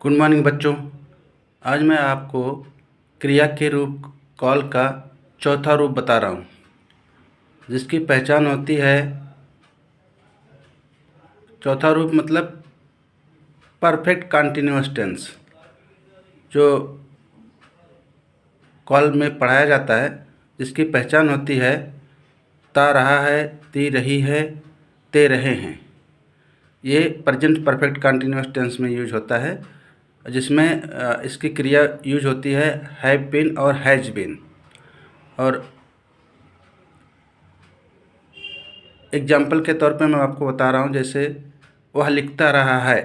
Good morning बच्चों। आज मैं आपको क्रिया के रूप कॉल का चौथा रूप बता रहा हूँ, जिसकी पहचान होती है। चौथा रूप मतलब परफेक्ट कंटिन्यूअस टेंस, जो कॉल में पढ़ाया जाता है, जिसकी पहचान होती है ता रहा है, ती रही है, ते रहे हैं। ये प्रेजेंट परफेक्ट कंटिन्यूअस टेंस में यूज होता है, जिसमें इसकी क्रिया यूज होती है हैव बीन और हैज बीन। और एग्जाम्पल के तौर पे मैं आपको बता रहा हूँ, जैसे वह लिखता रहा है,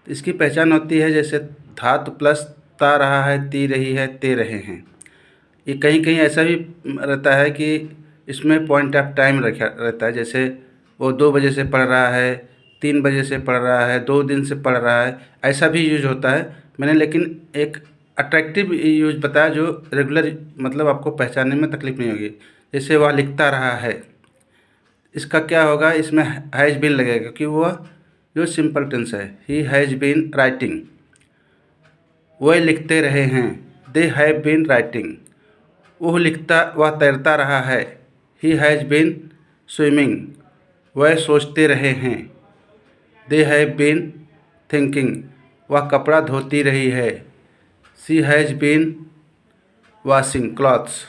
तो इसकी पहचान होती है जैसे धातु प्लस ता रहा है, ती रही है, ते रहे हैं। ये कहीं कहीं ऐसा भी रहता है कि इसमें पॉइंट ऑफ टाइम रखा रहता है, जैसे वो 2 बजे से पढ़ रहा है, 3 बजे से पढ़ रहा है, 2 दिन से पढ़ रहा है, ऐसा भी यूज होता है। मैंने लेकिन एक अट्रैक्टिव यूज बताया जो रेगुलर मतलब आपको पहचानने में तकलीफ नहीं होगी। जैसे वह लिखता रहा है, इसका क्या होगा, इसमें हैज़ बीन लगेगा क्योंकि वह जो सिंपल टेंस है। ही हैज़ बीन राइटिंग, वह लिखते रहे हैं, दे हैव बीन राइटिंग। वह तैरता रहा है, ही हैज़ बीन स्विमिंग, वह सोचते रहे हैं, दे हैव बीन थिंकिंग। वह कपड़ा धोती रही है, she has been washing clothes.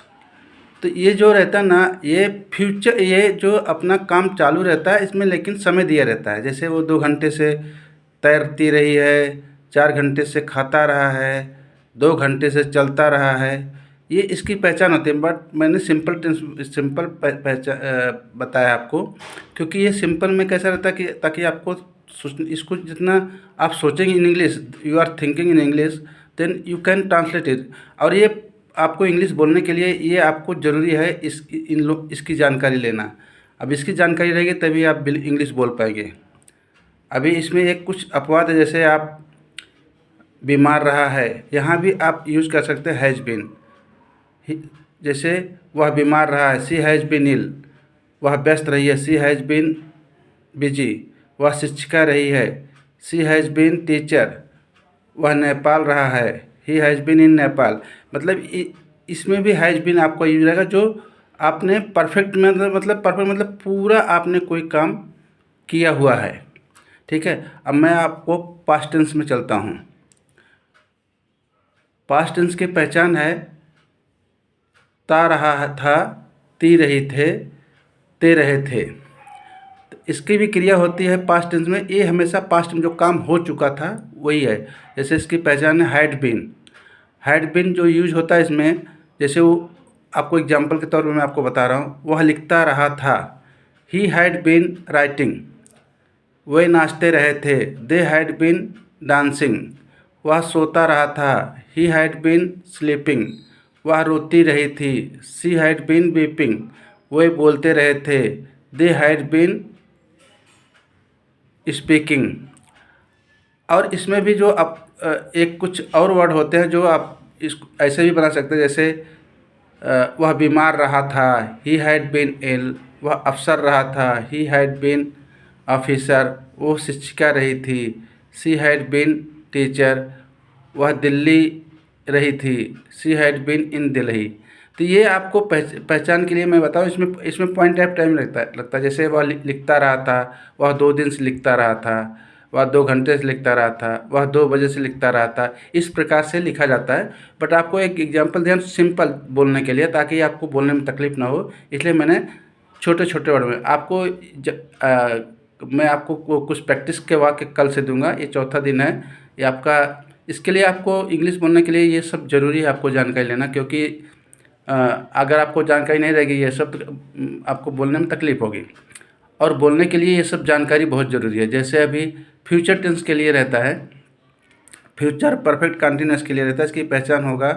तो ये जो रहता है ना, ये फ्यूचर, ये जो अपना काम चालू रहता है इसमें, लेकिन समय दिया रहता है। जैसे वो 2 घंटे से तैरती रही है, 4 घंटे से खाता रहा है, 2 घंटे से चलता रहा है, ये इसकी पहचान होती है। बट मैंने सिंपल बताया आपको, क्योंकि ये सिंपल में कैसा रहता है कि ताकि आपको इसको जितना आप सोचेंगे in English, you are thinking in English, then you can translate it. और ये आपको इंग्लिश बोलने के लिए ये आपको ज़रूरी है इसकी जानकारी लेना। अब इसकी जानकारी रहेगी तभी आप इंग्लिश बोल पाएंगे। अभी इसमें एक कुछ अपवाद है, जैसे आप बीमार रहा है, यहाँ भी आप यूज़ कर सकते हैं हैज़ बीन। जैसे वह बीमार रहा है, सी हैज़ बीन इल। वह व्यस्त रही है, सी हैज़ बीन बिजी। वह शिक्षिका रही है, सी हैज़ बीन टीचर। वह नेपाल रहा है, he has been in Nepal. मतलब इसमें भी हैज़ बीन आपको यूज रहेगा, जो आपने परफेक्ट मतलब परफेक्ट मतलब पूरा आपने कोई काम किया हुआ है। ठीक है, अब मैं आपको पास्ट टेंस में चलता हूँ। पास्ट टेंस की पहचान है ता रहा था, ती रही थे, ते रहे थे। तो इसकी भी क्रिया होती है पास्ट टेंस में। ये हमेशा पास्ट में जो काम हो चुका था वही है। जैसे इसकी पहचान है हैड बीन। हैड बीन जो यूज होता है इसमें, जैसे वो आपको एग्जांपल के तौर पे मैं आपको बता रहा हूँ, वह लिखता रहा था, ही हैड बीन राइटिंग। वे नाचते रहे थे, दे हैड बीन डांसिंग। वह सोता रहा था, ही हैड बीन स्लीपिंग। वह रोती रही थी, शी हैड बीन वीपिंग। वे बोलते रहे थे, दे हैड बीन स्पीकिंग। और इसमें भी जो आप एक कुछ और वर्ड होते हैं जो आप इस ऐसे भी बना सकते हैं, जैसे वह बीमार रहा था, ही हैड बीन इल। वह अफसर रहा था, ही हैड बीन ऑफिसर। वो शिक्षिका रही थी, शी हैड बीन टीचर। वह दिल्ली रही थी, she had been in Delhi. तो ये आपको पहचान के लिए मैं बताऊँ, इसमें इसमें पॉइंट ऑफ टाइम लगता है। जैसे वह लिखता रहा था, वह 2 दिन से लिखता रहा था, वह 2 घंटे से लिखता रहा था, वह 2 बजे से लिखता रहा था। इस प्रकार से लिखा जाता है। बट आपको एक एग्जांपल दिया सिंपल बोलने के लिए, ताकि आपको बोलने में तकलीफ ना हो, इसलिए मैंने छोटे छोटे वर्ड में आपको मैं आपको कुछ प्रैक्टिस के वाक्य कल से दूंगा। ये चौथा दिन है ये आपका। इसके लिए आपको इंग्लिश बोलने के लिए ये सब ज़रूरी है आपको जानकारी लेना, क्योंकि अगर आपको जानकारी नहीं रहेगी ये सब, तो आपको बोलने में तकलीफ होगी। और बोलने के लिए ये सब जानकारी बहुत ज़रूरी है। जैसे अभी फ्यूचर टेंस के लिए रहता है, फ्यूचर परफेक्ट कंटिन्यूअस के लिए रहता है, इसकी पहचान होगा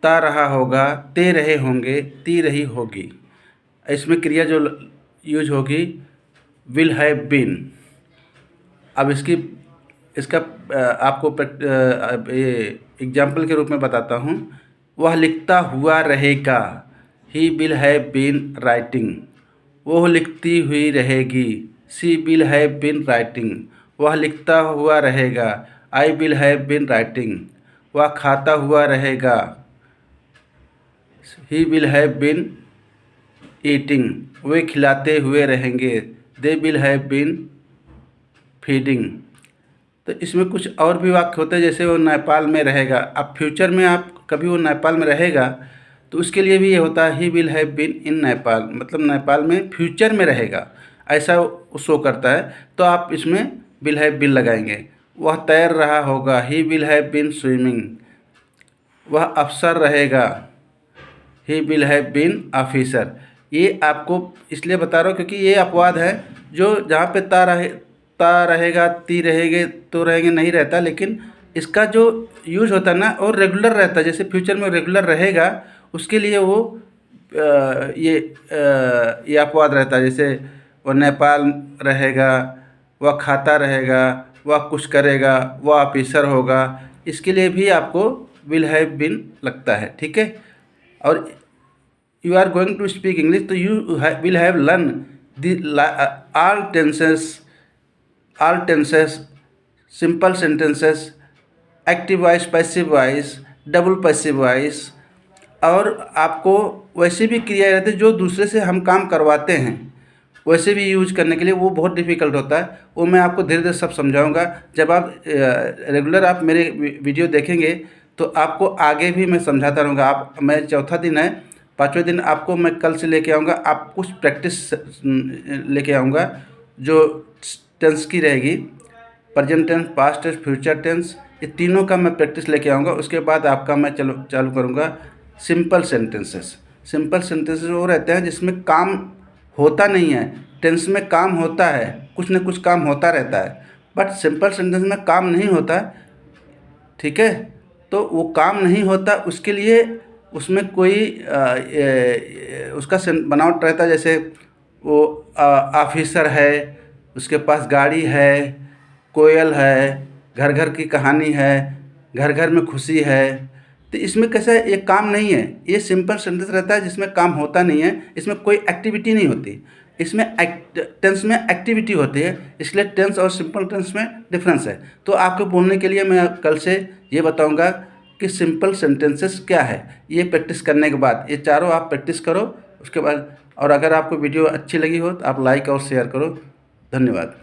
ता रहा होगा, ते रहे होंगे, ती रही होगी। इसमें क्रिया जो यूज होगी विल हैव बीन। अब इसका आपको ये एग्जाम्पल के रूप में बताता हूँ। वह लिखता हुआ रहेगा, he will have been writing. वह लिखती हुई रहेगी, she will have been writing. वह लिखता हुआ रहेगा, I will have been writing, वह खाता हुआ रहेगा। He will have been eating, वे खिलाते हुए रहेंगे। They will have been feeding. तो इसमें कुछ और भी वाक्य होते हैं, जैसे वो नेपाल में रहेगा। अब फ्यूचर में आप कभी वो नेपाल में रहेगा तो उसके लिए भी ये होता है he will have been in Nepal, मतलब नेपाल में फ्यूचर में रहेगा, ऐसा शो करता है। तो आप इसमें विल हैव बीन लगाएंगे। वह तैर रहा होगा, he will have been swimming. वह अफसर रहेगा, he will have been officer. ये आपको इसलिए बता रहा हूँ क्योंकि ये अपवाद है जो जहाँ पे ता रहेगा, ती रहेंगे, तो रहेंगे नहीं रहता, लेकिन इसका जो यूज होता है ना और रेगुलर रहता है। जैसे फ्यूचर में रेगुलर रहेगा उसके लिए वो ये अपवाद रहता है। जैसे वो नेपाल रहेगा, वह खाता रहेगा, वह कुछ करेगा, वह ऑफिसर होगा, इसके लिए भी आपको विल हैव बीन लगता है। ठीक है। और you are going to speak English, तो you will have learn all tenses, simple sentences, active voice, passive voice, double passive voice. और आपको वैसे भी क्रिया रहते जो दूसरे से हम काम करवाते हैं वैसे भी यूज करने के लिए वो बहुत डिफ़िकल्ट होता है। वो मैं आपको धीरे धीरे सब समझाऊंगा। जब आप रेगुलर आप मेरे वीडियो देखेंगे तो आपको आगे भी मैं समझाता रहूँगा। आप मैं चौथा दिन है, 5वें दिन आपको मैं कल से लेके आऊँगा। आप कुछ प्रैक्टिस लेके आऊँगा जो टेंस की रहेगी, present tense, past tense, future tense, ये तीनों का मैं प्रैक्टिस लेके आऊँगा। उसके बाद आपका मैं चालू करूँगा सिंपल सेंटेंसेस। सिंपल सेंटेंसेस वो रहते हैं जिसमें काम होता नहीं है। टेंस में काम होता है, कुछ न कुछ काम होता रहता है, बट सिंपल सेंटेंस में काम नहीं होता। ठीक है। तो वो काम नहीं होता, उसके लिए उसमें कोई उसका बनावट रहता है। जैसे वो ऑफिसर है, उसके पास गाड़ी है, कोयल है, घर घर की कहानी है, घर घर में खुशी है। तो इसमें कैसा है, ये काम नहीं है, ये सिंपल सेंटेंस रहता है जिसमें काम होता नहीं है, इसमें कोई एक्टिविटी नहीं होती। इसमें टेंस में एक्टिविटी होती है, इसलिए टेंस और सिंपल टेंस में डिफरेंस है। तो आपको बोलने के लिए मैं कल से ये बताऊंगा कि सिंपल सेंटेंसेस क्या है। ये प्रैक्टिस करने के बाद ये चारों आप प्रैक्टिस करो उसके बाद। और अगर आपको वीडियो अच्छी लगी हो तो आप लाइक और शेयर करो। धन्यवाद।